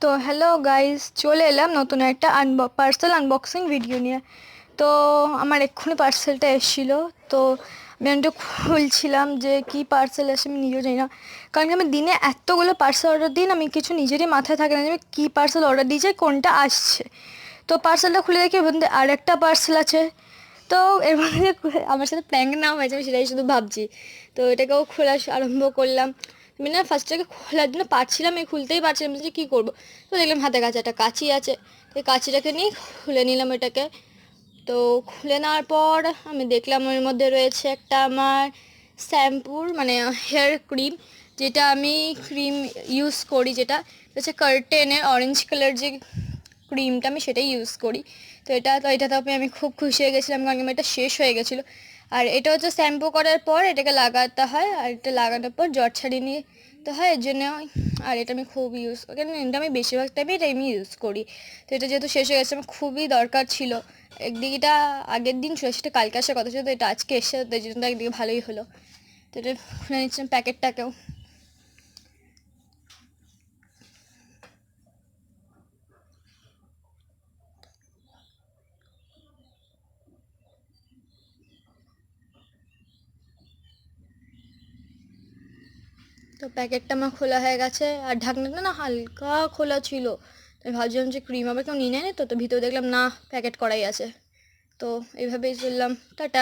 তো hello guys, চলে এলাম নতুন একটা পার্সেল আনবক্সিং ভিডিও নিয়ে। তো আমার এক্ষুনি পার্সেলটা এসেছিলো। তো আমি একটু খুলছিলাম যে কি পার্সেল এসে আমি নিজেও জানি না, কারণ কি আমি দিনে এতগুলো পার্সেল অর্ডার দিই না, আমি কিছু নিজেরই মাথায় থাকে না যে আমি কী পার্সেল অর্ডার দিয়েছি, কোনটা আসছে। তো পার্সেলটা খুলে দেখি এর মধ্যে আর একটা পার্সেল আছে। তো এর মধ্যে আমার সাথে প্র্যাঙ্ক না হয়েছে আমি সেটাই শুধু ভাবছি। তো এটাকেও খোলা আরম্ভ করলাম। আমি না ফার্স্টটাকে খোলার জন্য পারছিলাম, আমি খুলতেই পারছিলাম যে কী করবো। তো দেখলাম হাতে কাছে একটা কাঁচি আছে, তো কাঁচিটাকে নিয়ে খুলে নিলাম এটাকে। তো খুলে নেওয়ার পর আমি দেখলাম ওর মধ্যে রয়েছে একটা আমার শ্যাম্পুর মানে হেয়ার ক্রিম, যেটা আমি ক্রিম ইউজ করি, যেটা হচ্ছে কার্টেনের অরেঞ্জ কালার যে ক্রিমটা, আমি সেটাই ইউজ করি। তো এটাতে আমি খুব খুশি হয়ে গেছিলাম, কারণ এটা শেষ হয়ে গেছিলো। আর এটা হচ্ছে শ্যাম্পু করার পর এটাকে লাগাতে হয়, আর এটা লাগানোর পর জ্বর ছাড়িয়ে নিতে হয়, এর জন্য। আর এটা আমি খুব ইউজ করি, কারণ এটা আমি বেশিরভাগ টাইমে এটা আমি ইউজ করি। তো এটা যেহেতু শেষ হয়ে গেছে, আমার খুবই দরকার ছিল। একদিকে এটা আগের দিন ছিল, সেটা কালকে আসার কথা ছিল, তো এটা আজকে এসে, তো এই জন্য একদিকে ভালোই হলো। তো এটা খুলে নিচ্ছিলাম প্যাকেটটাকেও। তো প্যাকেটটা আমার খোলা হয়ে গেছে, আর ঢাকনাটা না হালকা খোলা ছিল। তো আমি ভাবছিলাম যে ক্রিম আবার কেউ নিয়ে নেয়, তো ভিতরে দেখলাম না, প্যাকেট করাই আছে। তো এইভাবেই চললাম, টাটা।